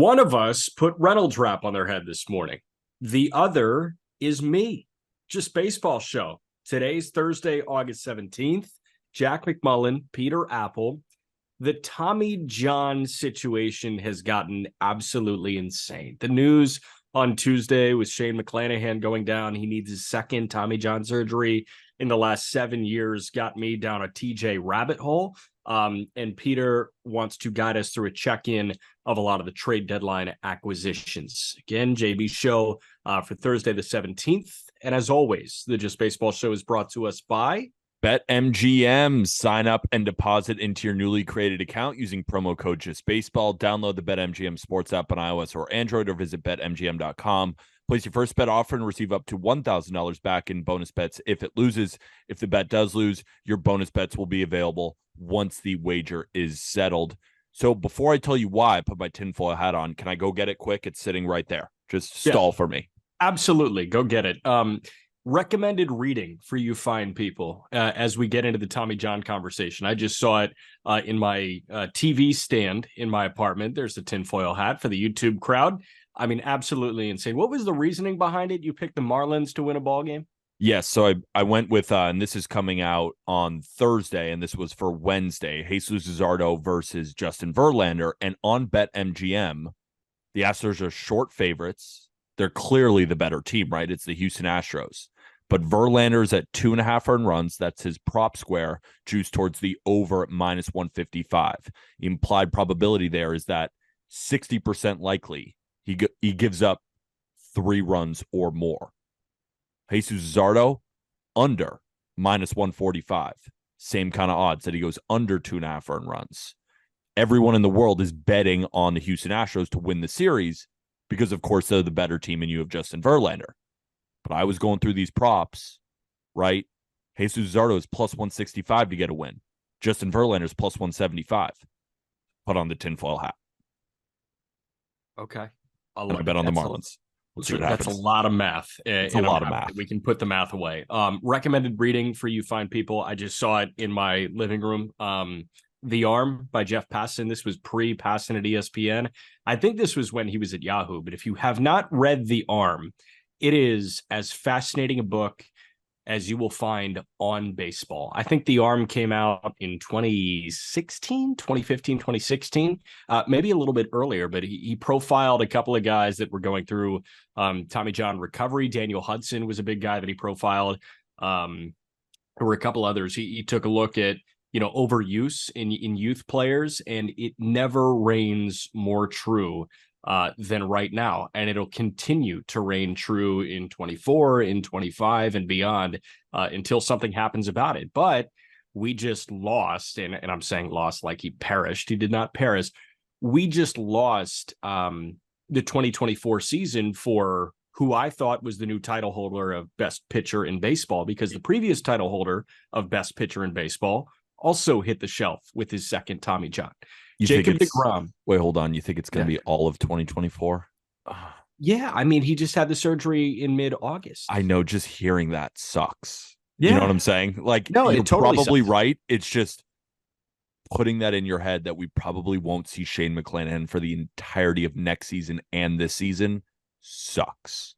One of us put Reynolds wrap on their head this morning. The other is me. Just Baseball Show. Today's Thursday, August 17th. Jack McMullen, Peter Apple. The Tommy John situation has gotten absolutely insane. The news on Tuesday with Shane McClanahan going down. He needs his second Tommy John surgery in the last 7 years. Got me down a TJ rabbit hole. And Peter wants to guide us through a check-in of a lot of the trade deadline acquisitions. Again, JB Show for Thursday the 17th. And as always, the Just Baseball Show is brought to us by BetMGM. Sign up and deposit into your newly created account using promo code JustBaseball. Download the BetMGM Sports app on iOS or Android or visit BetMGM.com. Place your first bet offer and receive up to $1,000 back in bonus bets if it loses. If the bet does lose, your bonus bets will be available once the wager is settled. So before I tell you why I put my tinfoil hat on, can I go get it quick? It's sitting right there. Just stall for me. Absolutely. Go get it. Recommended reading for you fine people as we get into the Tommy John conversation. I just saw it in my TV stand in my apartment. There's the tinfoil hat for the YouTube crowd. I mean, absolutely insane. What was the reasoning behind it? You picked the Marlins to win a ball game? Yes, so I went with, and this is coming out on Thursday, and this was for Wednesday, Jesus Luzardo versus Justin Verlander. And on BetMGM, the Astros are short favorites. They're clearly the better team, right? It's the Houston Astros. But Verlander's at 2.5 earned runs. That's his prop square, juiced towards the over at minus 155. The implied probability there is that 60% likely he gives up 3 runs or more. Jesus Luzardo, under minus 145. Same kind of odds that he goes under 2.5 earned runs. Everyone in the world is betting on the Houston Astros to win the series because, of course, they're the better team and you have Justin Verlander. But I was going through these props, right? Jesus Luzardo is plus 165 to get a win. Justin Verlander is plus 175. Put on the tinfoil hat. Okay. And I bet on the Marlins. We'll see what happens. That's a lot of math. It's a lot of math. We can put the math away. Recommended reading for you fine people. I just saw it in my living room. The Arm by Jeff Passan. This was pre-Passan at ESPN. I think this was when he was at Yahoo. But if you have not read The Arm, it is as fascinating a book as you will find on baseball. I think The Arm came out in 2015, 2016, maybe a little bit earlier, but he profiled a couple of guys that were going through Tommy John recovery. Daniel Hudson was a big guy that he profiled. There were a couple others. He took a look at, overuse in youth players, and it never reigns more true than right now. And it'll continue to reign true in 24, in 25 and beyond until something happens about it. But we just lost, and I'm saying lost like he perished. He did not perish. We just lost the 2024 season for who I thought was the new title holder of best pitcher in baseball, because the previous title holder of best pitcher in baseball also hit the shelf with his second Tommy John. Jacob deGrom. Wait, hold on. You think it's going to be all of 2024? Yeah, I mean, he just had the surgery in mid-August. I know, just hearing that sucks. Yeah. You know what I'm saying? Like, no, you're totally probably sucks. right. It's just putting that in your head that we probably won't see Shane McClanahan for the entirety of next season and this season sucks.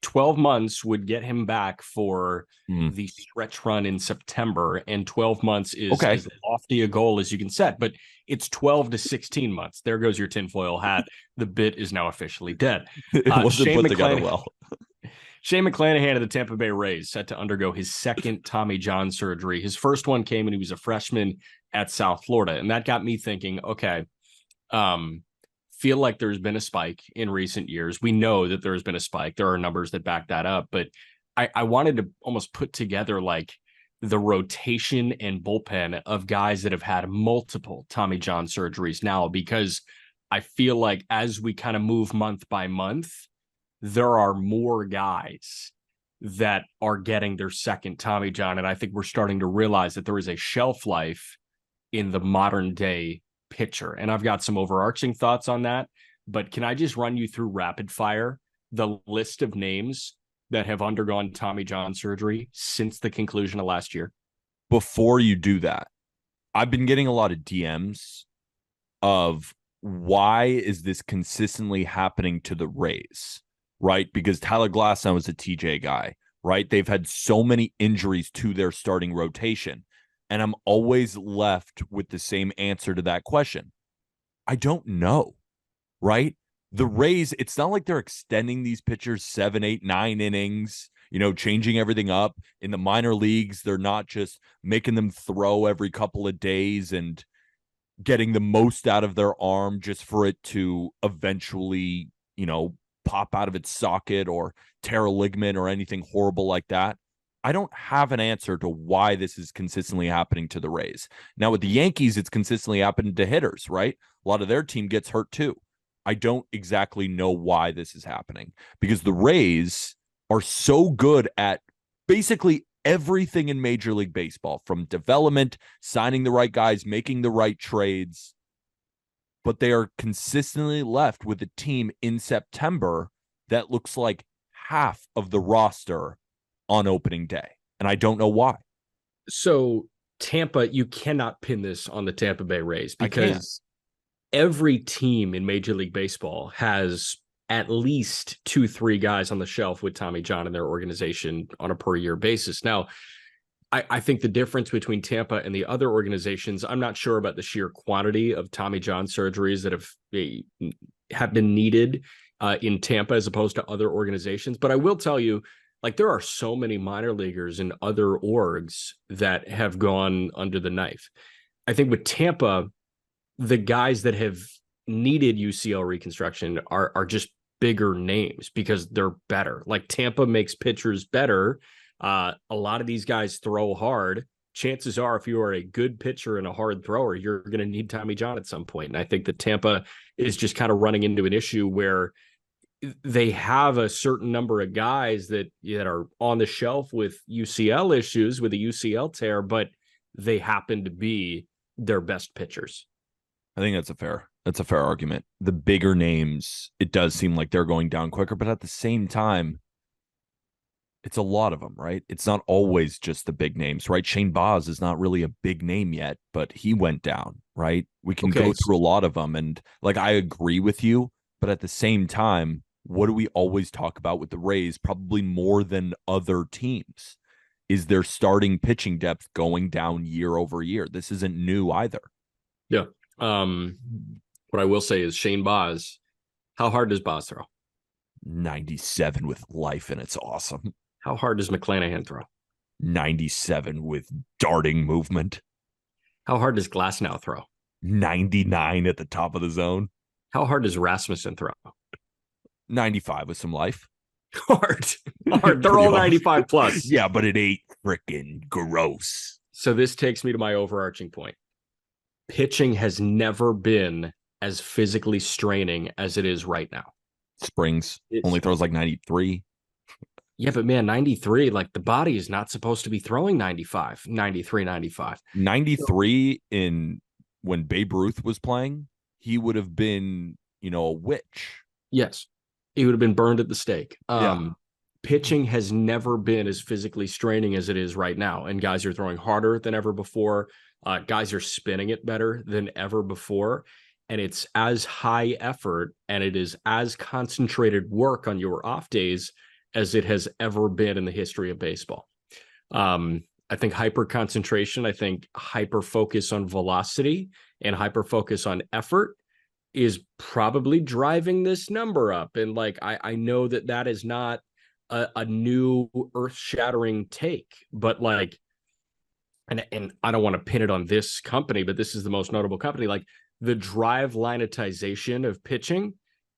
12 months would get him back for the stretch run in September, and 12 months is as lofty a goal as you can set, but it's 12 to 16 months. There goes your tinfoil hat. The bit is now officially dead. It wasn't put together well. Shane McClanahan of the Tampa Bay Rays set to undergo his second Tommy John surgery. His first one came when he was a freshman at South Florida, and that got me thinking, okay, feel like there's been a spike in recent years. We know that there's been a spike. There are numbers that back that up, but I wanted to almost put together like the rotation and bullpen of guys that have had multiple Tommy John surgeries now, because I feel like as we kind of move month by month, there are more guys that are getting their second Tommy John. And I think we're starting to realize that there is a shelf life in the modern day pitcher. And I've got some overarching thoughts on that, but can I just run you through rapid fire the list of names that have undergone Tommy John surgery since the conclusion of last year? Before you do that, I've been getting a lot of DMs of why is this consistently happening to the Rays, right? Because Tyler Glasnow is a TJ guy, right? They've had so many injuries to their starting rotation. And I'm always left with the same answer to that question. I don't know, right? The Rays, it's not like they're extending these pitchers 7, 8, 9 innings, changing everything up. In the minor leagues, they're not just making them throw every couple of days and getting the most out of their arm just for it to eventually, pop out of its socket or tear a ligament or anything horrible like that. I don't have an answer to why this is consistently happening to the Rays. Now, with the Yankees, it's consistently happening to hitters, right? A lot of their team gets hurt too. I don't exactly know why this is happening because the Rays are so good at basically everything in Major League Baseball, from development, signing the right guys, making the right trades, but they are consistently left with a team in September that looks like half of the roster on opening day. And I don't know why. So Tampa, you cannot pin this on the Tampa Bay Rays because every team in Major League Baseball has at least 2-3 guys on the shelf with Tommy John in their organization on a per year basis. Now, I think the difference between Tampa and the other organizations, I'm not sure about the sheer quantity of Tommy John surgeries that have been needed in Tampa as opposed to other organizations. But I will tell you, like, there are so many minor leaguers and other orgs that have gone under the knife. I think with Tampa, the guys that have needed UCL reconstruction are just bigger names because they're better. Like, Tampa makes pitchers better. A lot of these guys throw hard. Chances are, if you are a good pitcher and a hard thrower, you're going to need Tommy John at some point. And I think that Tampa is just kind of running into an issue where they have a certain number of guys that are on the shelf with UCL issues, with a UCL tear, but they happen to be their best pitchers. I think that's a fair argument. The bigger names, it does seem like they're going down quicker, but at the same time, it's a lot of them, right? It's not always just the big names, right? Shane Baz is not really a big name yet, but he went down, right? We can go through a lot of them. And like, I agree with you, but at the same time, what do we always talk about with the Rays, probably more than other teams, is their starting pitching depth going down year over year. This isn't new either. Yeah. What I will say is Shane Baz, how hard does Baz throw? 97 with life, and it's awesome. How hard does McClanahan throw? 97 with darting movement. How hard does Glasnow throw? 99 at the top of the zone. How hard does Rasmussen throw? 95 with some life. Hard. They're all 95 plus. Yeah, but it ain't freaking gross. So this takes me to my overarching point. Pitching has never been as physically straining as it is right now. Springs only throws like 93. Yeah, but man, 93, like, the body is not supposed to be throwing 95, 93, 95. 93 in when Babe Ruth was playing, he would have been, a witch. Yes. He would have been burned at the stake. Pitching has never been as physically straining as it is right now. And guys are throwing harder than ever before. Guys are spinning it better than ever before. And it's as high effort and it is as concentrated work on your off days as it has ever been in the history of baseball. I think hyper concentration, I think hyper focus on velocity and hyper focus on effort is probably driving this number up. And like, I know that is not a new earth shattering take, but like, and I don't want to pin it on this company, but this is the most notable company. Like, the drive lineitization of pitching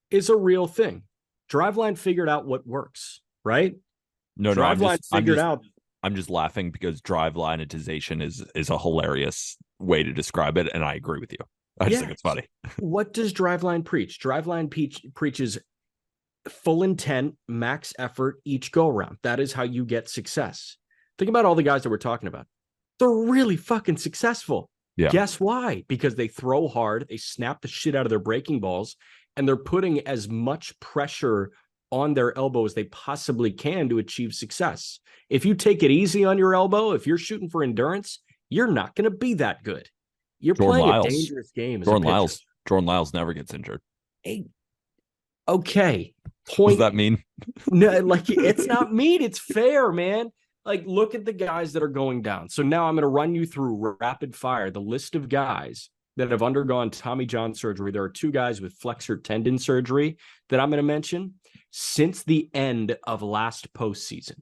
is a real thing. Driveline figured out what works, right? No, out. I'm just laughing because drive lineitization is a hilarious way to describe it, and I agree with you. I just think it's funny. What does Driveline preach? Driveline preaches full intent, max effort each go around. That is how you get success. Think about all the guys that we're talking about. They're really fucking successful. Yeah. Guess why? Because they throw hard, they snap the shit out of their breaking balls, and they're putting as much pressure on their elbow as they possibly can to achieve success. If you take it easy on your elbow, if you're shooting for endurance, you're not going to be that good. You're playing a dangerous game as a pitcher. Jordan Lyles never gets injured. Hey, okay. What does that mean? No, like it's not mean. It's fair, man. Like, look at the guys that are going down. So now I'm going to run you through rapid fire the list of guys that have undergone Tommy John surgery. There are 2 guys with flexor tendon surgery that I'm going to mention since the end of last postseason.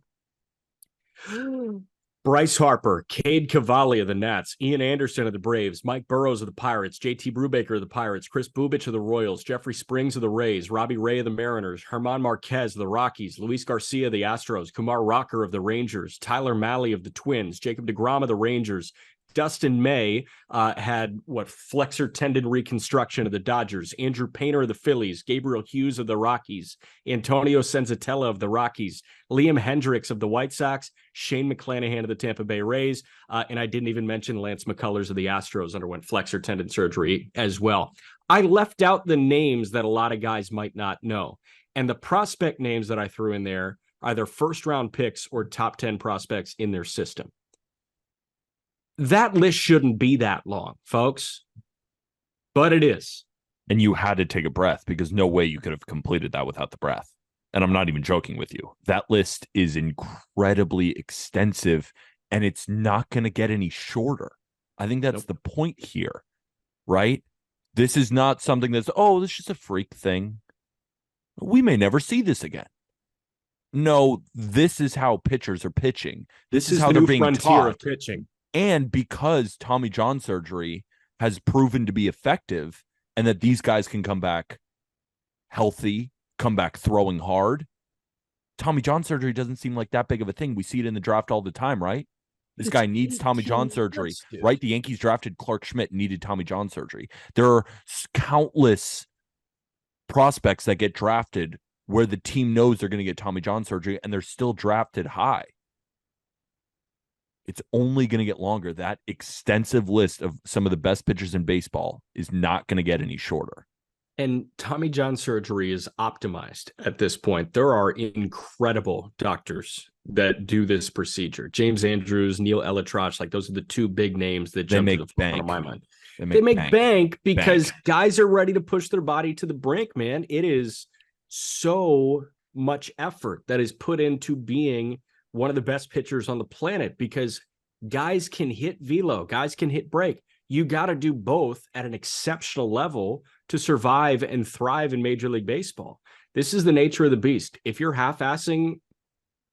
Bryce Harper, Cade Cavalli of the Nats, Ian Anderson of the Braves, Mike Burrows of the Pirates, JT Brubaker of the Pirates, Chris Bubich of the Royals, Jeffrey Springs of the Rays, Robbie Ray of the Mariners, Herman Marquez of the Rockies, Luis Garcia of the Astros, Kumar Rocker of the Rangers, Tyler Mahle of the Twins, Jacob deGrom of the Rangers, Dustin May had flexor tendon reconstruction of the Dodgers, Andrew Painter of the Phillies, Gabriel Hughes of the Rockies, Antonio Senzatella of the Rockies, Liam Hendricks of the White Sox, Shane McClanahan of the Tampa Bay Rays, and I didn't even mention Lance McCullers of the Astros underwent flexor tendon surgery as well. I left out the names that a lot of guys might not know, and the prospect names that I threw in there are either first-round picks or top 10 prospects in their system. That list shouldn't be that long, folks, but it is. And you had to take a breath because no way you could have completed that without the breath. And I'm not even joking with you. That list is incredibly extensive, and it's not going to get any shorter. I think that's the point here, right? This is not something that's, this is just a freak thing. We may never see this again. No, this is how pitchers are pitching. This is how they're being taught. Of pitching. And because Tommy John surgery has proven to be effective and that these guys can come back healthy, come back throwing hard, Tommy John surgery doesn't seem like that big of a thing. We see it in the draft all the time, right? This guy needs Tommy John surgery, right? The Yankees drafted Clark Schmidt, needed Tommy John surgery. There are countless prospects that get drafted where the team knows they're going to get Tommy John surgery and they're still drafted high. It's only going to get longer. That extensive list of some of the best pitchers in baseball is not going to get any shorter. And Tommy John surgery is optimized at this point. There are incredible doctors that do this procedure. James Andrews, Neil Elitrosh, like those are the 2 big names that jump to the front of my mind. They make bank because guys are ready to push their body to the brink, man. It is so much effort that is put into being one of the best pitchers on the planet because guys can hit velo, guys can hit break. You got to do both at an exceptional level to survive and thrive in Major League Baseball. This is the nature of the beast. If you're half-assing,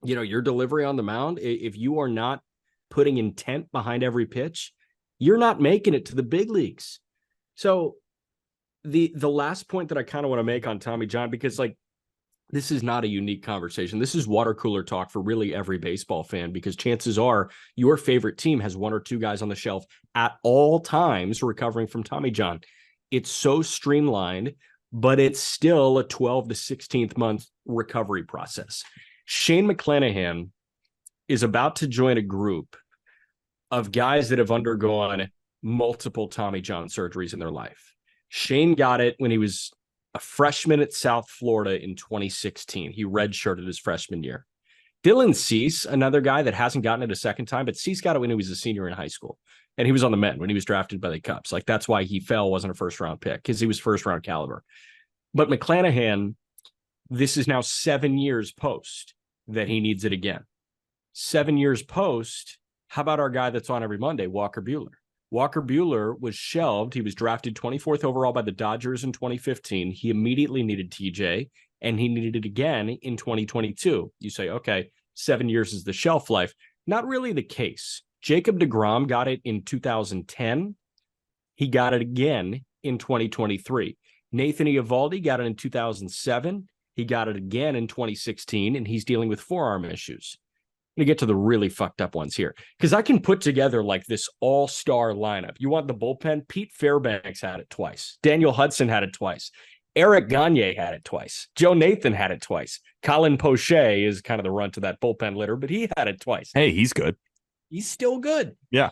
your delivery on the mound, if you are not putting intent behind every pitch, you're not making it to the big leagues. So the last point that I kind of want to make on Tommy John, because this is not a unique conversation. This is water cooler talk for really every baseball fan, because chances are your favorite team has 1 or 2 guys on the shelf at all times recovering from Tommy John. It's so streamlined, but it's still a 12 to 16th month recovery process. Shane McClanahan is about to join a group of guys that have undergone multiple Tommy John surgeries in their life. Shane got it when he was a freshman at South Florida in 2016. He redshirted his freshman year. Dylan Cease, another guy that hasn't gotten it a second time, but Cease got it when he was a senior in high school. And he was on the men when he was drafted by the Cubs. That's why he fell, wasn't a first-round pick, because he was first-round caliber. But McClanahan, this is now 7 years post that he needs it again. 7 years post, how about our guy that's on every Monday, Walker Buehler? Walker Buehler was shelved. He was drafted 24th overall by the Dodgers in 2015. He immediately needed TJ, and he needed it again in 2022. You say, okay, 7 years is the shelf life. Not really the case. Jacob deGrom got it in 2010. He got it again in 2023. Nathan Eovaldi got it in 2007. He got it again in 2016, and he's dealing with forearm issues. To get to the really fucked up ones here, because I can put together this all-star lineup. You want the bullpen? Pete Fairbanks had it twice. Daniel Hudson had it twice. Eric Gagne had it twice. Joe Nathan had it twice. Colin Poche is kind of the runt to that bullpen litter, but he had it twice. Hey, he's good. He's still good. Yeah.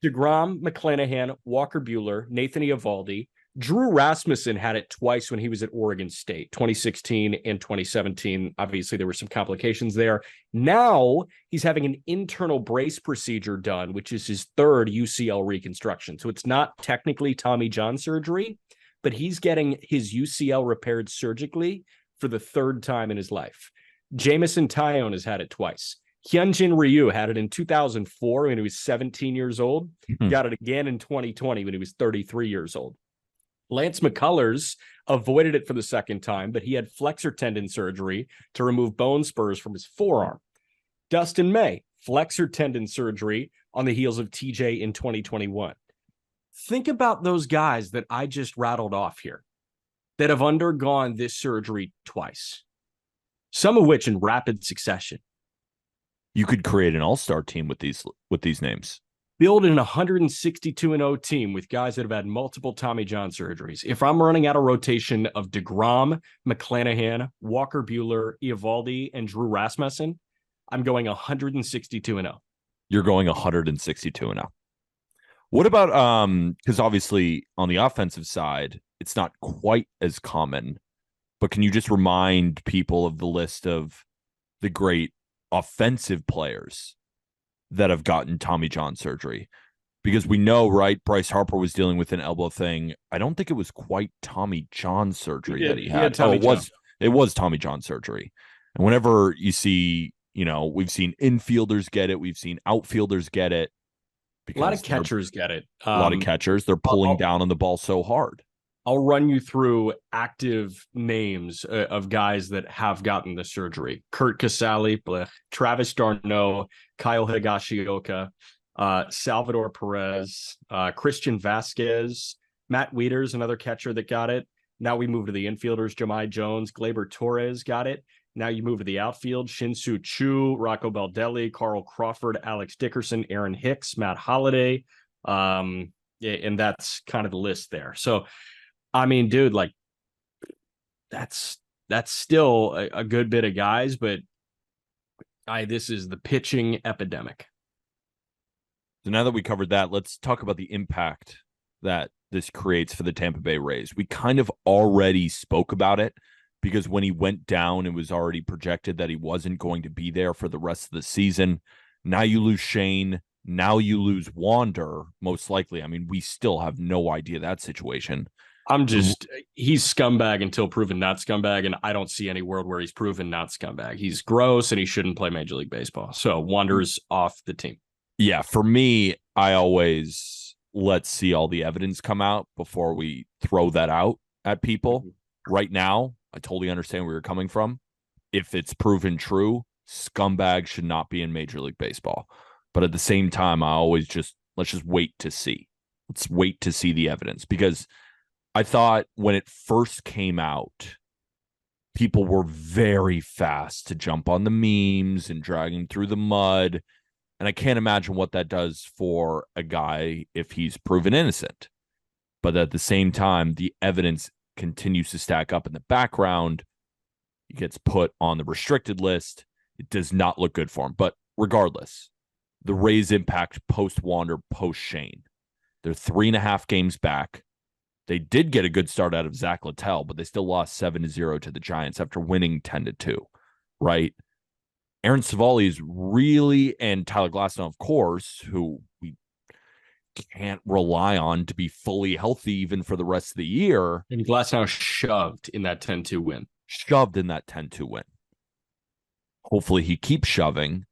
deGrom, McClanahan, Walker Buehler, Nathan Eovaldi. Drew Rasmussen had it twice when he was at Oregon State, 2016 and 2017. Obviously, there were some complications there. Now he's having an internal brace procedure done, which is his 3rd UCL reconstruction. So it's not technically Tommy John surgery, but he's getting his UCL repaired surgically for the third time in his life. Jameson Taillon has had it twice. Hyunjin Ryu had it in 2004 when he was 17 years old. Got it again in 2020 when he was 33 years old. Lance McCullers avoided it for the second time, but he had flexor tendon surgery to remove bone spurs from his forearm. Dustin May, flexor tendon surgery on the heels of TJ in 2021. Think about those guys that I just rattled off here that have undergone this surgery twice, some of which in rapid succession. You could create an all-star team with these names. Build an 162-0 team with guys that have had multiple Tommy John surgeries. If I'm running out a rotation of DeGrom, McClanahan, Walker Buehler, Eovaldi, and Drew Rasmussen, I'm going 162-0. You're going 162-0. What about because obviously on the offensive side, it's not quite as common, but can you just remind people of the list of the great offensive players that have gotten Tommy John surgery? Because we know, right, Bryce Harper was dealing with an elbow thing. I don't think it was quite Tommy John surgery that he had. It was Tommy John surgery. And whenever you see, we've seen infielders get it, we've seen outfielders get it. A lot of catchers get it. A lot of catchers. They're pulling down on the ball so hard. I'll run you through active names of guys that have gotten the surgery. Kurt Casale, Travis d'Arnaud, Kyle Higashioka, Salvador Perez, Christian Vasquez, Matt Wieters, another catcher that got it. Now we move to the infielders. Jahmai Jones, Gleyber Torres got it. Now you move to the outfield. Shin-Soo Choo, Rocco Baldelli, Carl Crawford, Alex Dickerson, Aaron Hicks, Matt Holliday. And that's kind of the list there. So, I mean, dude, like that's still a good bit of guys, but this is the pitching epidemic. So now that we covered that, let's talk about the impact that this creates for the Tampa Bay Rays. We kind of already spoke about it because when he went down, it was already projected that he wasn't going to be there for the rest of the season. Now you lose Shane. Now you lose Wander, most likely. I mean, we still have no idea that situation. He's scumbag until proven not scumbag, and I don't see any world where he's proven not scumbag. He's gross, and he shouldn't play Major League Baseball. So Wander's off the team. Yeah, for me, I always let's see all the evidence come out before we throw that out at people. Right now, I totally understand where you're coming from. If it's proven true, scumbag should not be in Major League Baseball. But at the same time, I always let's just wait to see. Let's wait to see the evidence, because I thought when it first came out, people were very fast to jump on the memes and drag him through the mud. And I can't imagine what that does for a guy if he's proven innocent. But at the same time, the evidence continues to stack up in the background. He gets put on the restricted list. It does not look good for him. But regardless, the Rays' impact post-Wander, post-Shane. They're 3.5 games back. They did get a good start out of Zach Littell, but they still lost 7-0 to the Giants after winning 10-2, right? Aaron Savali is really, and Tyler Glasnow, of course, who we can't rely on to be fully healthy even for the rest of the year. And Glasnow shoved in that 10-2 win. Hopefully he keeps shoving,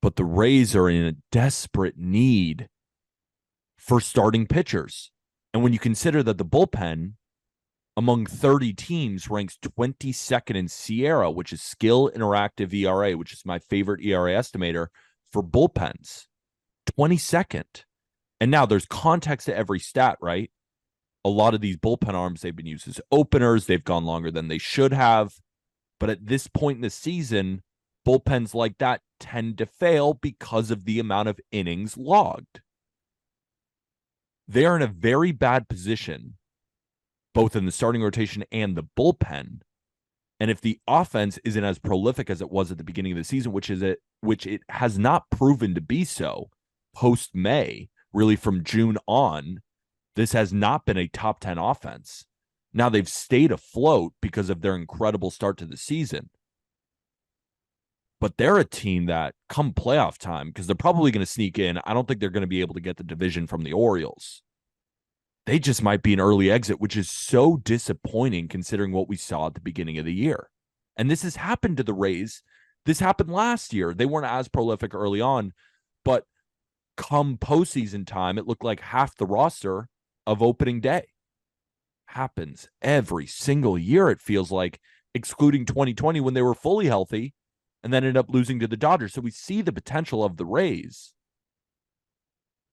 but the Rays are in a desperate need for starting pitchers. And when you consider that the bullpen among 30 teams ranks 22nd in Sierra, which is Skill Interactive ERA, which is my favorite ERA estimator for bullpens, 22nd. And now there's context to every stat, right? A lot of these bullpen arms, they've been used as openers. They've gone longer than they should have. But at this point in the season, bullpens like that tend to fail because of the amount of innings logged. They are in a very bad position, both in the starting rotation and the bullpen. And if the offense isn't as prolific as it was at the beginning of the season, which it has not proven to be so post-May, really from June on, this has not been a top 10 offense. Now they've stayed afloat because of their incredible start to the season. But they're a team that come playoff time, because they're probably going to sneak in. I don't think they're going to be able to get the division from the Orioles. they just might be an early exit, which is so disappointing considering what we saw at the beginning of the year. And this has happened to the Rays. This happened last year. They weren't as prolific early on, but come postseason time, it looked like half the roster of opening day. Happens every single year, it feels like, excluding 2020 when they were fully healthy and then ended up losing to the Dodgers. So we see the potential of the Rays,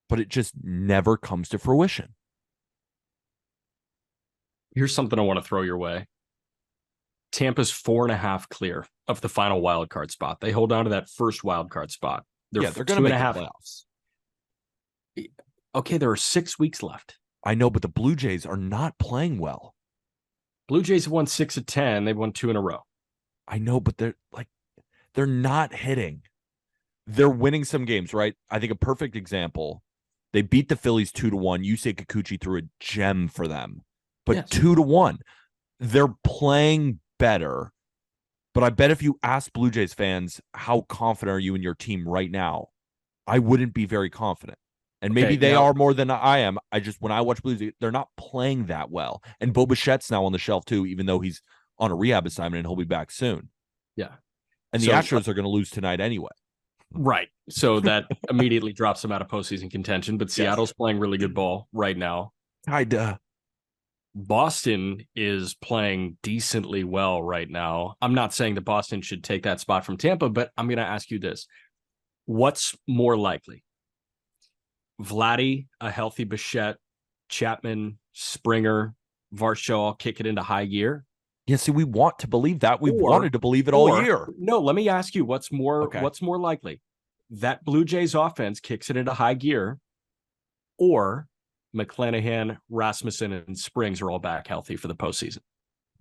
but it just never comes to fruition. Here's something I want to throw your way. Tampa's 4.5 clear of the final wild card spot. They hold on to that first wild card spot. They're going to make the playoffs. Okay, there are 6 weeks left. I know, but the Blue Jays are not playing well. Blue Jays have won 6 of 10. They've won 2 in a row. I know, but they're not hitting. They're winning some games, right? I think a perfect example. They beat the Phillies 2-1. Yusei Kikuchi threw a gem for them, but yes. 2-1. They're playing better. But I bet if you ask Blue Jays fans, how confident are you in your team right now? I wouldn't be very confident. And maybe they are more than I am. When I watch Blues, they're not playing that well. And Bo Bichette's now on the shelf too, even though he's on a rehab assignment and he'll be back soon. Yeah. And the Astros are going to lose tonight anyway. Right. So that immediately drops them out of postseason contention. But Seattle's playing really good ball right now. Kinda. Boston is playing decently well right now. I'm not saying that Boston should take that spot from Tampa, but I'm going to ask you this. What's more likely? Vladdy, a healthy Bichette, Chapman, Springer, Varsho all kick it into high gear? Yeah, see, we want to believe that. We've wanted to believe it all year. No, let me ask you, what's more likely? That Blue Jays offense kicks it into high gear, or McClanahan, Rasmussen, and Springs are all back healthy for the postseason?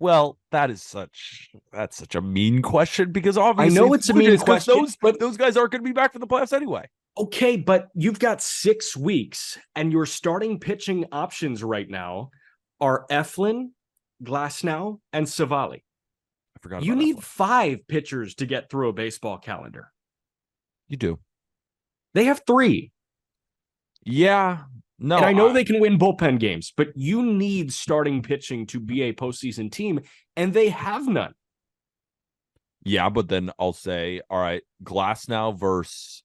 Well, that's such a mean question, because obviously I know it's a mean question, but those guys aren't going to be back for the playoffs anyway. Okay, but you've got 6 weeks, and your starting pitching options right now are Eflin, Glasnow, and Savali. I forgot. You need Eflin. 5 pitchers to get through a baseball calendar. You do. They have 3. Yeah. No, and I know they can win bullpen games, but you need starting pitching to be a postseason team, and they have none. Yeah, but then I'll say, all right, Glasnow versus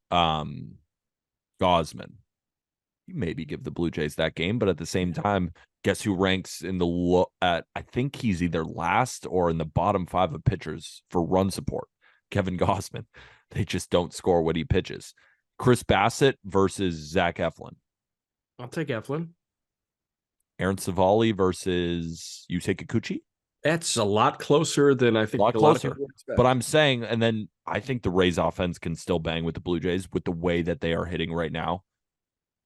Gausman. You maybe give the Blue Jays that game, but at the same time, guess who ranks in the I think he's either last or in the bottom 5 of pitchers for run support. Kevin Gausman. They just don't score when he pitches. Chris Bassett versus Zach Eflin. I'll take Eflin. Aaron Savali versus Yusei Kikuchi. That's a lot closer than I think. A lot closer. But I'm saying, and then I think the Rays offense can still bang with the Blue Jays with the way that they are hitting right now.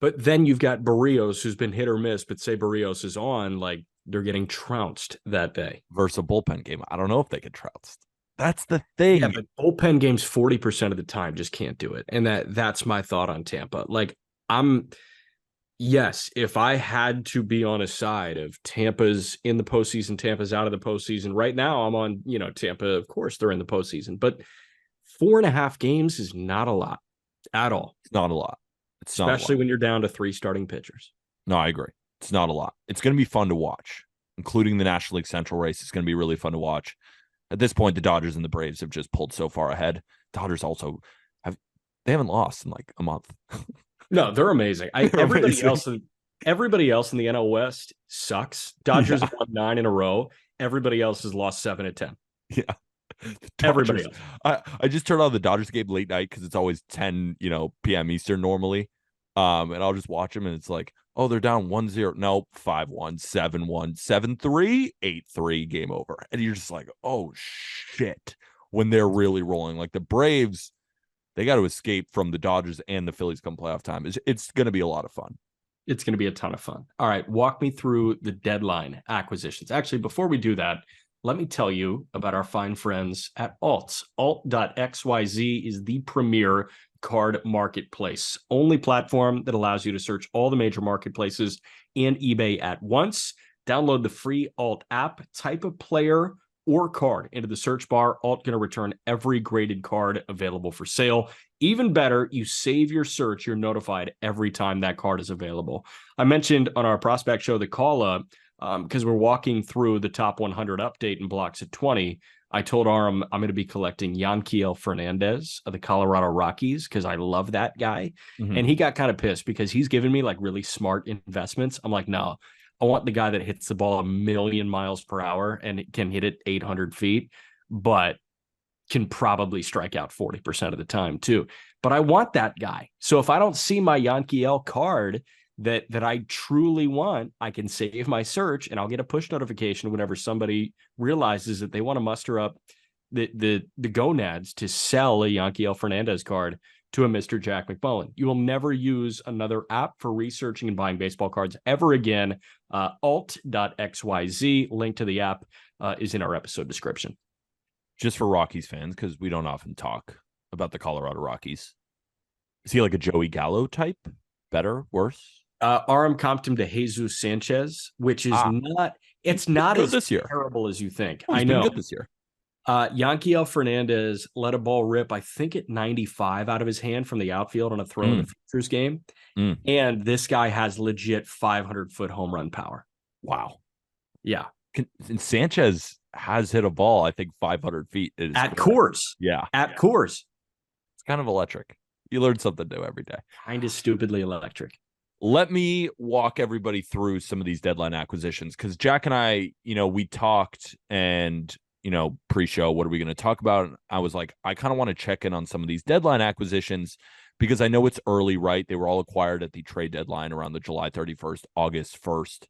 But then you've got Barrios, who's been hit or miss, but say Barrios is on, like they're getting trounced that day. Versus a bullpen game. I don't know if they get trounced. That's the thing. Yeah, but bullpen games 40% of the time just can't do it. And that's my thought on Tampa. Like yes, if I had to be on a side of Tampa's in the postseason, Tampa's out of the postseason, right now I'm on, Tampa, of course they're in the postseason, but 4.5 games is not a lot at all. It's not a lot. Especially when you're down to 3 starting pitchers. No, I agree. It's not a lot. It's going to be fun to watch, including the National League Central race. It's going to be really fun to watch. At this point, the Dodgers and the Braves have just pulled so far ahead. Dodgers also haven't lost in like a month. No, they're amazing. Everybody else in the NL West sucks. Dodgers have won 9 in a row. Everybody else has lost 7 of 10. Yeah. Everybody else. I just turn on the Dodgers game late night because it's always 10, p.m. Eastern normally. And I'll just watch them and it's like, oh, they're down 1-0. No, 5-1, 7-1, 7-3, 8-3, game over. And you're just like, oh shit, when they're really rolling. Like the Braves, they got to escape from the Dodgers and the Phillies come playoff time. It's going to be a lot of fun. It's going to be a ton of fun. All right, walk me through the deadline acquisitions. Actually, before we do that, let me tell you about our fine friends at Alts. Alt.xyz is the premier card marketplace, only platform that allows you to search all the major marketplaces and eBay at once. Download the free Alt app, type a player or card into the search bar. Alt going to return every graded card available for sale. Even better, you save your search. You're notified every time that card is available. I mentioned on our prospect show, the call up, because we're walking through the top 100 update in blocks of 20. I told Aram I'm going to be collecting Yanquiel Fernandez of the Colorado Rockies because I love that guy. Mhm. And he got kind of pissed because he's given me like really smart investments. I'm like, no, I want the guy that hits the ball 1,000,000 miles per hour and it can hit it 800 feet, but can probably strike out 40% of the time too. But I want that guy. So if I don't see my Yanquiel card that I truly want, I can save my search and I'll get a push notification whenever somebody realizes that they want to muster up the gonads to sell a Yanquiel Fernandez card to a Mr. Jack McMullen. You will never use another app for researching and buying baseball cards ever again. Alt.xyz, link to the app is in our episode description. Just for Rockies fans, because we don't often talk about the Colorado Rockies. Is he like a Joey Gallo type? Better? Worse? Aram comped him to Jesus Sanchez, which is it's not as this year. Terrible as you think. Oh, he's been good this year. Yanquiel Fernandez let a ball rip, I think at 95 out of his hand from the outfield on a throw in the Futures game. And this guy has legit 500-foot home run power. Wow. Yeah. And Sanchez has hit a ball, I think, 500 feet. At course. Yeah. At course. It's kind of electric. You learn something new every day. Kind of stupidly electric. Let me walk everybody through some of these deadline acquisitions because Jack and I, we talked and, pre-show, what are we going to talk about? And I was like, I kind of want to check in on some of these deadline acquisitions because I know it's early, right? They were all acquired at the trade deadline around the July 31st, August 1st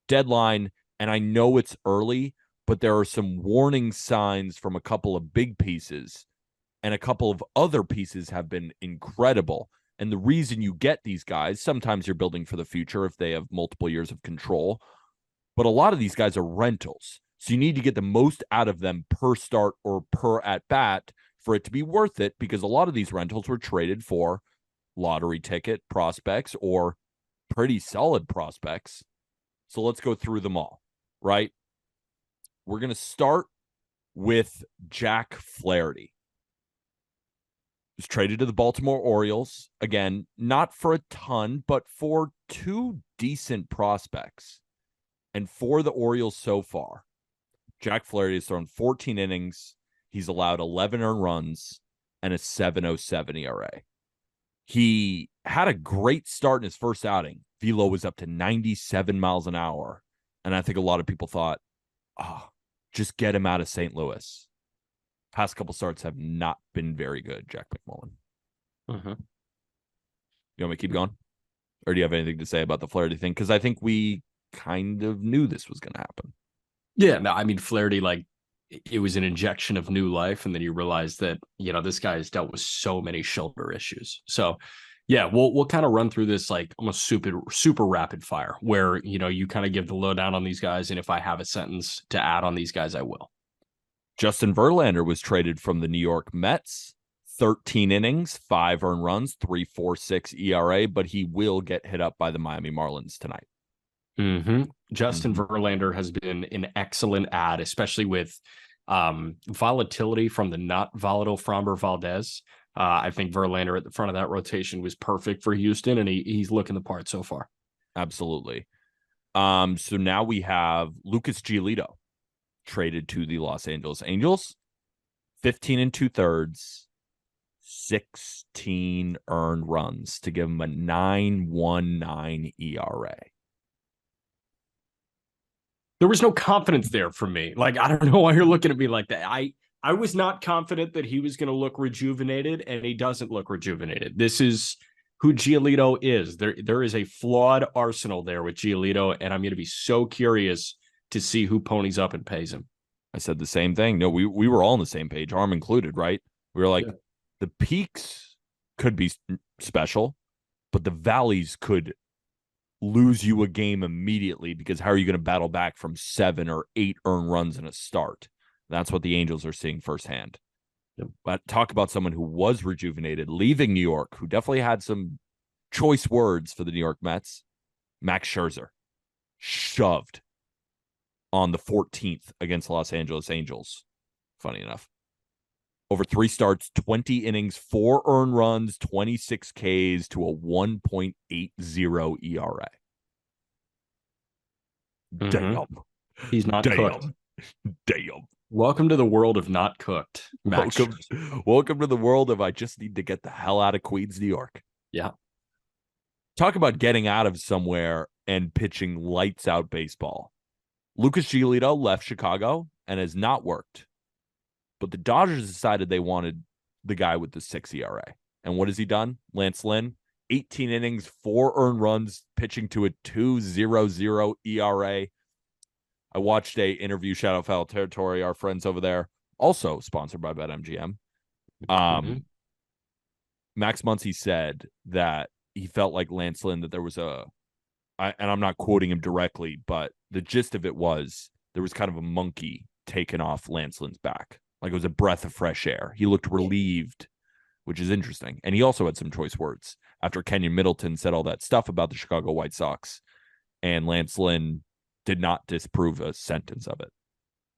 deadline. And I know it's early, but there are some warning signs from a couple of big pieces and a couple of other pieces have been incredible. And the reason you get these guys, sometimes you're building for the future if they have multiple years of control, but a lot of these guys are rentals. So you need to get the most out of them per start or per at bat for it to be worth it because a lot of these rentals were traded for lottery ticket prospects or pretty solid prospects. So let's go through them all, right? We're going to start with Jack Flaherty. Was traded to the Baltimore Orioles. Again, not for a ton, but for two decent prospects. And for the Orioles so far, Jack Flaherty has thrown 14 innings. He's allowed 11 earned runs and a 7.07 ERA. He had a great start in his first outing. Velo was up to 97 miles an hour. And I think a lot of people thought, just get him out of St. Louis. Past couple starts have not been very good, Jack McMullen. Mm-hmm. You want me to keep going? Or do you have anything to say about the Flaherty thing? Because I think we kind of knew this was going to happen. Yeah, no, I mean, Flaherty, like, it was an injection of new life. And then you realize that, this guy has dealt with so many shoulder issues. So, yeah, we'll kind of run through this like almost super rapid fire where, you kind of give the lowdown on these guys. And if I have a sentence to add on these guys, I will. Justin Verlander was traded from the New York Mets, 13 innings, 5 earned runs, 3.46 ERA, but he will get hit up by the Miami Marlins tonight. Mm-hmm. Justin Verlander has been an excellent add, especially with volatility from the not volatile Framber Valdez. I think Verlander at the front of that rotation was perfect for Houston, and he's looking the part so far. Absolutely. So now we have Lucas Giolito traded to the Los Angeles Angels, 15 2/3, 16 earned runs to give him a 9.19 ERA. There was no confidence there from me. Like, I don't know why you're looking at me like that. I was not confident that he was going to look rejuvenated, and he doesn't look rejuvenated. This is who Giolito is. There is a flawed arsenal there with Giolito, and I'm going to be so curious to see who ponies up and pays him. I said the same thing. No, we were all on the same page, Arm included, right? We were like, the peaks could be special, but the valleys could lose you a game immediately because how are you going to battle back from 7 or 8 earned runs in a start? That's what the Angels are seeing firsthand. Yep. But talk about someone who was rejuvenated, leaving New York, who definitely had some choice words for the New York Mets. Max Scherzer, shoved on the 14th against Los Angeles Angels. Funny enough. Over 3 starts, 20 innings, 4 earned runs, 26 Ks to a 1.80 ERA. Damn. He's not cooked. Damn. Welcome to the world of not cooked, Max. Welcome to the world of I just need to get the hell out of Queens, New York. Yeah. Talk about getting out of somewhere and pitching lights out baseball. Lucas Giolito left Chicago and has not worked. But the Dodgers decided they wanted the guy with the 6 ERA. And what has he done? Lance Lynn, 18 innings, 4 earned runs, pitching to a 2.00 ERA. I watched a interview, Shadow Foul Territory, our friends over there, also sponsored by BetMGM. Max Muncy said that he felt like Lance Lynn, that there was and I'm not quoting him directly, but the gist of it was there was kind of a monkey taken off Lance Lynn's back. Like it was a breath of fresh air. He looked relieved, which is interesting. And he also had some choice words after Kenyon Middleton said all that stuff about the Chicago White Sox. And Lance Lynn did not disprove a sentence of it.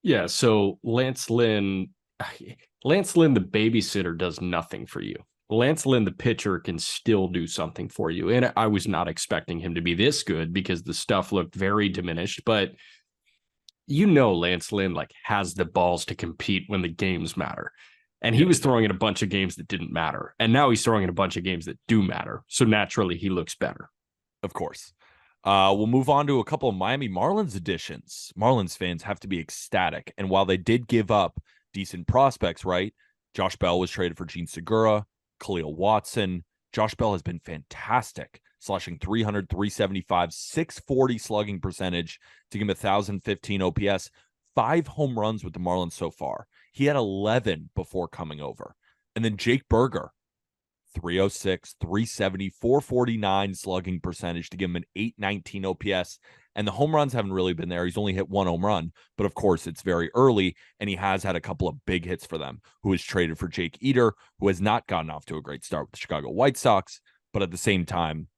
Yeah, so Lance Lynn, the babysitter, does nothing for you. Lance Lynn, the pitcher, can still do something for you. And I was not expecting him to be this good because the stuff looked very diminished. But Lance Lynn has the balls to compete when the games matter. And he was throwing in a bunch of games that didn't matter. And now he's throwing in a bunch of games that do matter. So naturally, he looks better. Of course. We'll move on to a couple of Miami Marlins additions. Marlins fans have to be ecstatic. And while they did give up decent prospects, right? Josh Bell was traded for Gene Segura, Khalil Watson. Josh Bell has been fantastic, slashing 300, 375, 640 slugging percentage to give him 1,015 OPS, 5 home runs with the Marlins so far. He had 11 before coming over. And then Jake Berger, 306, 370, 449 slugging percentage to give him an 819 OPS. And the home runs haven't really been there. He's only hit 1 home run, but of course it's very early, and he has had a couple of big hits for them. Who was traded for Jake Eder, who has not gotten off to a great start with the Chicago White Sox, but at the same time,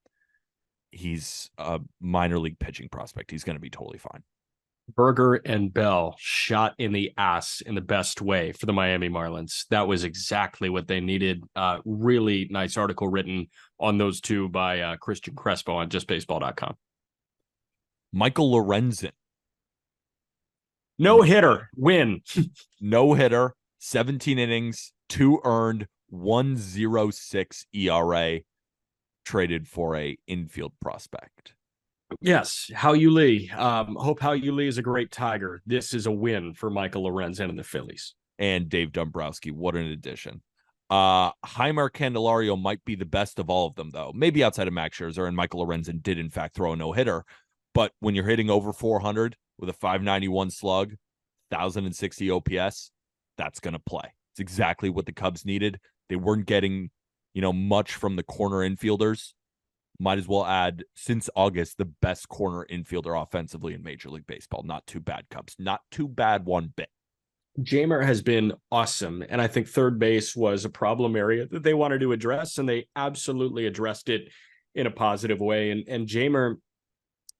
he's a minor league pitching prospect. He's going to be totally fine. Berger and Bell shot in the ass in the best way for the Miami Marlins. That was exactly what they needed. Really nice article written on those two by Christian Crespo on justbaseball.com. Michael Lorenzen. No hitter, win. No hitter, 17 innings, 2 earned, 1.06 ERA, traded for a infield prospect. Yes, Hao-Yu Lee. Hope Hao-Yu Lee is a great Tiger. This is a win for Michael Lorenzen and the Phillies. And Dave Dombrowski, what an addition. Heimer Candelario might be the best of all of them, though. Maybe outside of Max Scherzer, and Michael Lorenzen did, in fact, throw a no-hitter. But when you're hitting over 400 with a 591 slug, 1,060 OPS, that's going to play. It's exactly what the Cubs needed. They weren't getting, much from the corner infielders. Might as well add, since August, the best corner infielder offensively in Major League Baseball. Not too bad, Cubs. Not too bad one bit. Jamer has been awesome, and I think third base was a problem area that they wanted to address, and they absolutely addressed it in a positive way. And Jamer,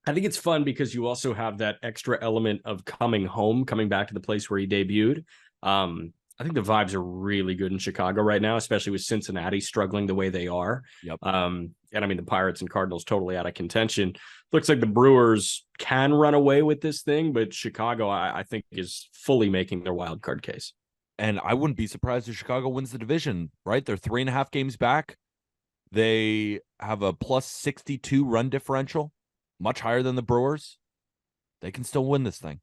I think it's fun because you also have that extra element of coming home, coming back to the place where he debuted. I think the vibes are really good in Chicago right now, especially with Cincinnati struggling the way they are. Yep. And I mean, the Pirates and Cardinals totally out of contention. Looks like the Brewers can run away with this thing, but Chicago, I think, is fully making their wild card case. And I wouldn't be surprised if Chicago wins the division, right? They're 3.5 games back. They have a plus 62 run differential, much higher than the Brewers. They can still win this thing.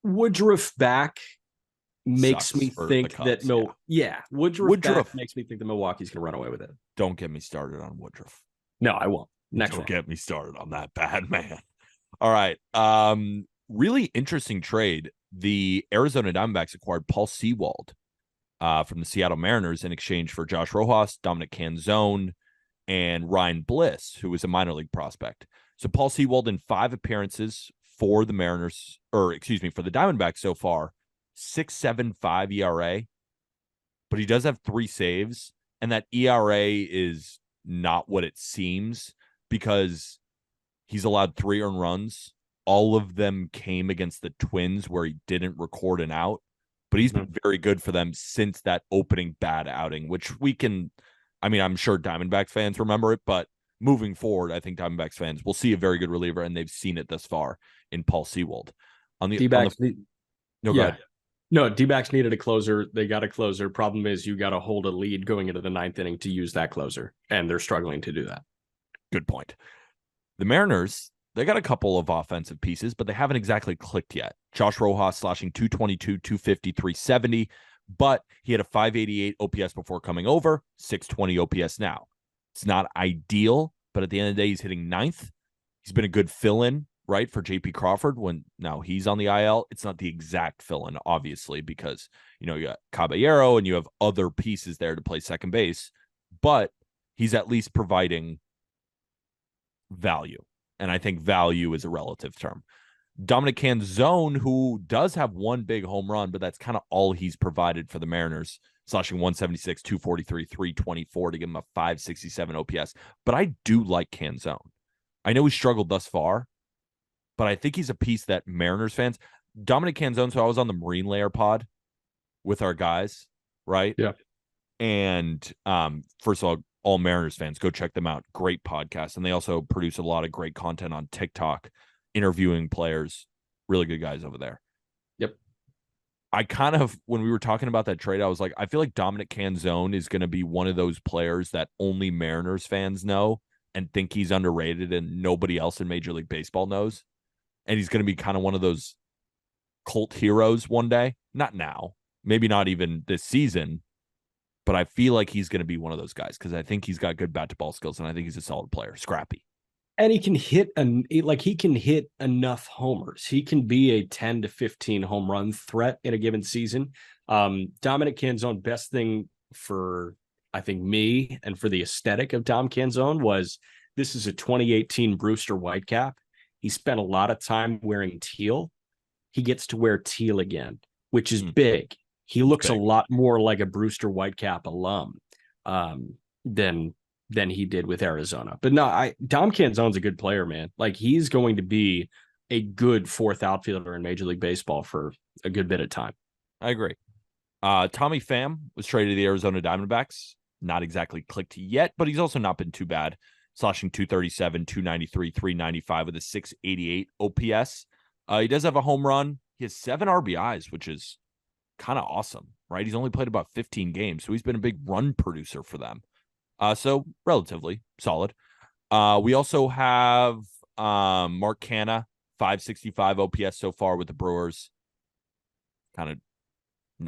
Woodruff back makes me think Cubs, that Woodruff makes me think that Milwaukee's going to run away with it. Don't get me started on Woodruff. No, I won't. Don't get me started on that bad man. All right. Really interesting trade. The Arizona Diamondbacks acquired Paul Sewald from the Seattle Mariners in exchange for Josh Rojas, Dominic Canzone, and Ryan Bliss, who was a minor league prospect. So Paul Sewald in 5 appearances for the Mariners, for the Diamondbacks so far, 6.75 ERA, but he does have 3 saves, and that ERA is not what it seems because he's allowed 3 earned runs all of them came against the Twins where he didn't record an out, but he's been very good for them since that opening bad outing, which I'm sure Diamondbacks fans remember it, but moving forward, I think Diamondbacks fans will see a very good reliever, and they've seen it thus far in Paul Sewald. D-backs, go ahead. No, D-backs needed a closer. They got a closer. Problem is you got to hold a lead going into the ninth inning to use that closer, and they're struggling to do that. Good point. The Mariners, they got a couple of offensive pieces, but they haven't exactly clicked yet. Josh Rojas slashing 222, 250, 370, but he had a 588 OPS before coming over, 620 OPS now. It's not ideal, but at the end of the day, he's hitting ninth. He's been a good fill-in, right, for JP Crawford when now he's on the IL. It's not the exact fill-in, obviously, because, you got Caballero and you have other pieces there to play second base, but he's at least providing value. And I think value is a relative term. Dominic Canzone, who does have one big home run, but that's kind of all he's provided for the Mariners, slashing 176, 243, 324 to give him a 567 OPS. But I do like Canzone. I know he struggled thus far, but I think he's a piece that Mariners fans, Dominic Canzone, so I was on the Marine Layer pod with our guys, right? Yeah. And first of all Mariners fans, go check them out. Great podcast. And they also produce a lot of great content on TikTok, interviewing players, really good guys over there. Yep. I kind of, when we were talking about that trade, I was like, I feel like Dominic Canzone is going to be one of those players that only Mariners fans know and think he's underrated and nobody else in Major League Baseball knows. And he's going to be kind of one of those cult heroes one day. Not now, maybe not even this season, but I feel like he's going to be one of those guys because I think he's got good bat to ball skills and I think he's a solid player, scrappy. And he can hit he can hit enough homers. He can be a 10 to 15 home run threat in a given season. Dominic Canzone, best thing for, I think, me and for the aesthetic of Dom Canzone was this is a 2018 Brewster Whitecap. He spent a lot of time wearing teal. He gets to wear teal again, which is big. He looks a lot more like a Brewster Whitecap alum than he did with Arizona. But no, Dom Canzone's a good player, man. Like, he's going to be a good fourth outfielder in Major League Baseball for a good bit of time. I agree. Tommy Pham was traded to the Arizona Diamondbacks. Not exactly clicked yet, but he's also not been too bad. Slashing 237, 293, 395 with a 688 OPS. He does have a home run. He has 7 RBIs, which is kind of awesome, right? He's only played about 15 games, so he's been a big run producer for them. So relatively solid. We also have Mark Canha, 565 OPS so far with the Brewers. Kind of.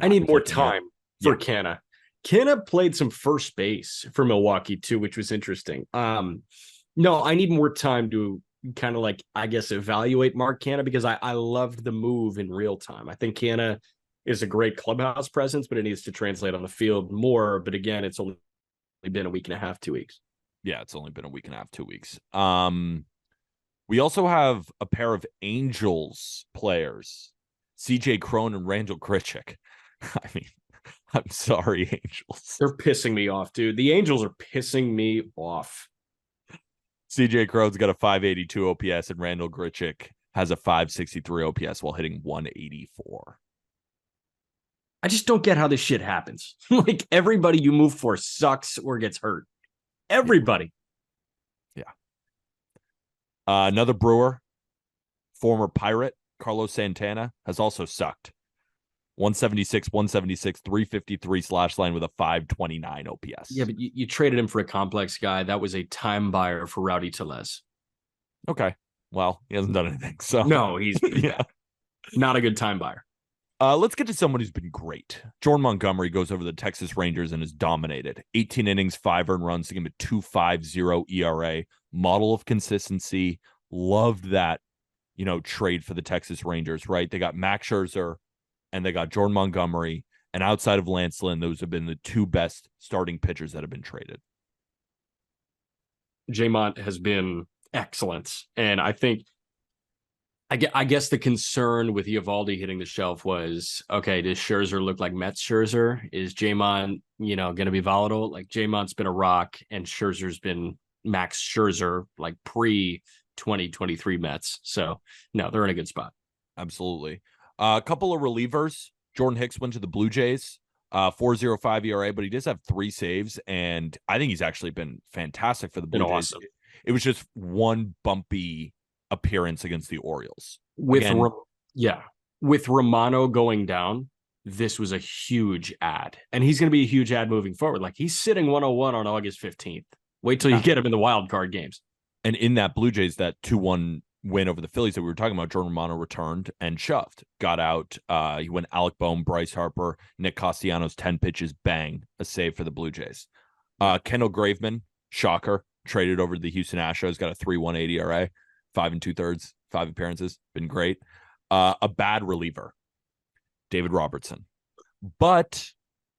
I need more time for Canha. Canha played some first base for Milwaukee too, which was interesting. No, I need more time to kind of like, I guess, evaluate Mark Canha because I loved the move in real time. I think Canha is a great clubhouse presence, but it needs to translate on the field more. But again, it's only been a week and a half, 2 weeks. Yeah, it's only been a week and a half, 2 weeks. We also have a pair of Angels players, CJ Cron and Randall Grichuk. I mean, I'm sorry, Angels. They're pissing me off, dude. The Angels are pissing me off. CJ Cron's got a 582 OPS and Randall Grichuk has a 563 OPS while hitting 184. I just don't get how this shit happens. Like, everybody you move for sucks or gets hurt. Everybody. Yeah. Another Brewer, former Pirate, Carlos Santana, has also sucked. 176, 353 slash line with a 529 OPS. Yeah, but you traded him for a complex guy. That was a time buyer for Rowdy Tellez. Okay. Well, he hasn't done anything. So no, he's not a good time buyer. Let's get to someone who's been great. Jordan Montgomery goes over the Texas Rangers and is dominated. 18 innings, 5 earned runs to give him a 2.50 ERA. Model of consistency. Loved that, trade for the Texas Rangers, right? They got Max Scherzer and they got Jordan Montgomery. And outside of Lance Lynn, those have been the 2 best starting pitchers that have been traded. J-Mont has been excellent. And I think, I guess the concern with Eovaldi hitting the shelf was, okay, does Scherzer look like Mets Scherzer? Is J-Mont, going to be volatile? Like, J-Mont's been a rock and Scherzer's been Max Scherzer, like pre 2023 Mets. So no, they're in a good spot. Absolutely. A couple of relievers. Jordan Hicks went to the Blue Jays, 4.05 ERA, but he does have 3 saves, and I think he's actually been fantastic for the Blue Been Jays. awesome. It was just one bumpy appearance against the Orioles. With with Romano going down, this was a huge ad, and he's going to be a huge ad moving forward. Like, he's sitting 101 on August 15th. Wait till you get him in the wild card games. And in that Blue Jays, that 2-1 win over the Phillies that we were talking about, Jordan Romano returned and shoved, got out. He went Alec Boehm, Bryce Harper, Nick Castellanos, 10 pitches, bang, a save for the Blue Jays. Kendall Graveman, shocker, traded over to the Houston Astros, got a 3.18 ERA, 5 2/3, 5 appearances, been great. A bad reliever, David Robertson, but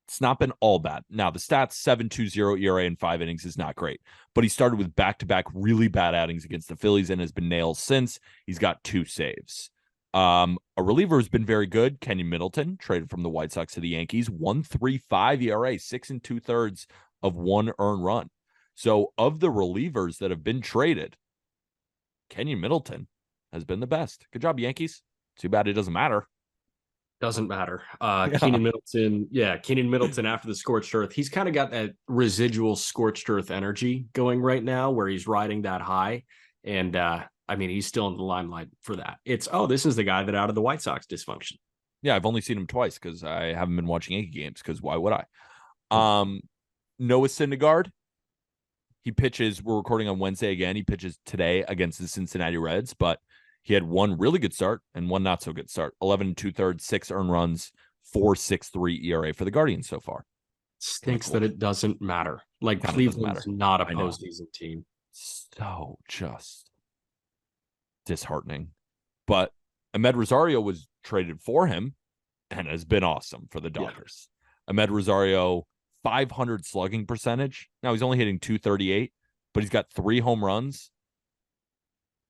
it's not been all bad. Now, the stats, 7.20 ERA in 5 innings is not great, but he started with back-to-back really bad outings against the Phillies and has been nailed since. He's got 2 saves. A reliever has been very good, Kenyon Middleton, traded from the White Sox to the Yankees, 1.35 ERA, 6 2/3 of 1 earned run. So of the relievers that have been traded, Kenyon Middleton has been the best. Good job, Yankees. Too bad it doesn't matter. Doesn't matter. Keenan Middleton after the scorched earth. He's kind of got that residual scorched earth energy going right now where he's riding that high. And he's still in the limelight for that. This is the guy that out of the White Sox dysfunction. Yeah, I've only seen him twice because I haven't been watching Yankee games, because why would I? Noah Syndergaard, he pitches, we're recording on Wednesday again. He pitches today against the Cincinnati Reds, but he had one really good start and one not so good start. 11 2/3, 6 earned runs, 4.63 ERA for the Guardians so far. Stinks that it doesn't matter. Like, Cleveland's not a postseason team. So just disheartening. But Ahmed Rosario was traded for him and has been awesome for the Dodgers. Yeah. Ahmed Rosario, 500 slugging percentage. Now he's only hitting 238, but he's got 3 home runs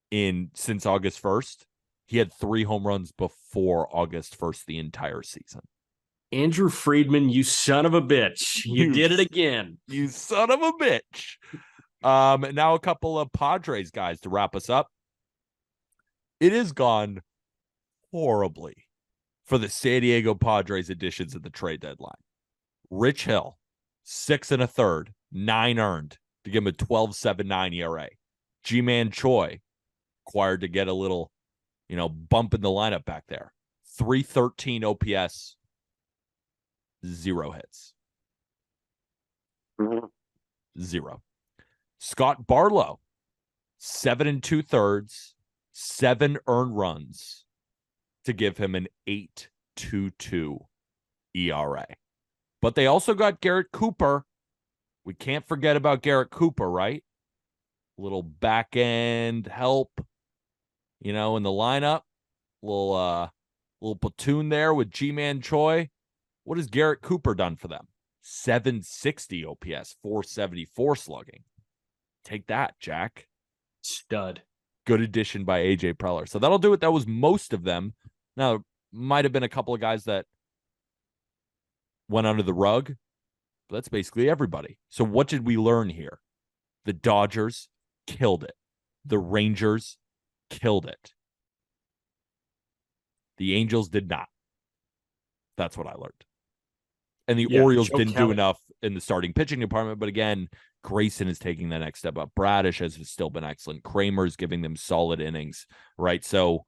since August 1st. He had 3 home runs before August 1st the entire season. Andrew Friedman, you son of a bitch. You did it again. You son of a bitch. Now a couple of Padres guys to wrap us up. It has gone horribly for the San Diego Padres additions at the trade deadline. Rich Hill, 6 1/3, 9 earned to give him a 12.79 ERA. G-Man Choi, acquired to get a little, bump in the lineup back there. 313 OPS, 0 hits. 0. Scott Barlow, 7 2/3, 7 earned runs to give him an 8.22 ERA. But they also got Garrett Cooper. We can't forget about Garrett Cooper, right? Little back end help, in the lineup. Little platoon there with G-Man Choi. What has Garrett Cooper done for them? 760 OPS, 474 slugging. Take that, Jack. Stud. Good addition by AJ Preller. So that'll do it. That was most of them. Now, might have been a couple of guys that went under the rug, but that's basically everybody. So what did we learn here? The Dodgers killed it. The Rangers killed it. The Angels did not. That's what I learned. And the Orioles didn't do enough in the starting pitching department. But again, Grayson is taking the next step up. Bradish has still been excellent. Kramer's giving them solid innings, right? So,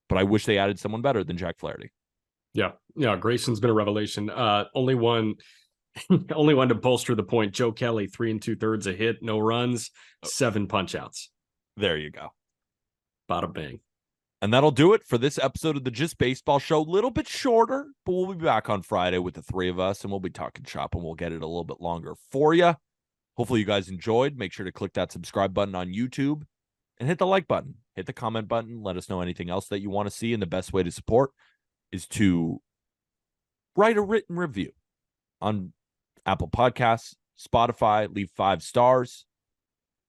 but I wish they added someone better than Jack Flaherty. Yeah. Grayson's been a revelation. Only one to bolster the point. Joe Kelly, 3 2/3 a hit, no runs, 7 punch outs. There you go. Bada bang. And that'll do it for this episode of the Just Baseball Show. A little bit shorter, but we'll be back on Friday with the 3 of us, and we'll be talking shop, and we'll get it a little bit longer for you. Hopefully you guys enjoyed. Make sure to click that subscribe button on YouTube and hit the like button. Hit the comment button. Let us know anything else that you want to see, and the best way to support is to write a written review on Apple Podcasts, Spotify, leave 5 stars.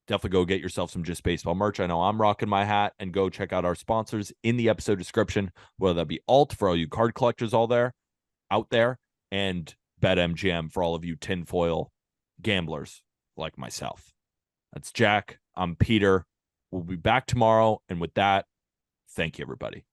Definitely go get yourself some Just Baseball merch. I know I'm rocking my hat, and go check out our sponsors in the episode description, whether that be Alt for all you card collectors out there, and BetMGM for all of you tinfoil gamblers like myself. That's Jack. I'm Peter. We'll be back tomorrow. And with that, thank you, everybody.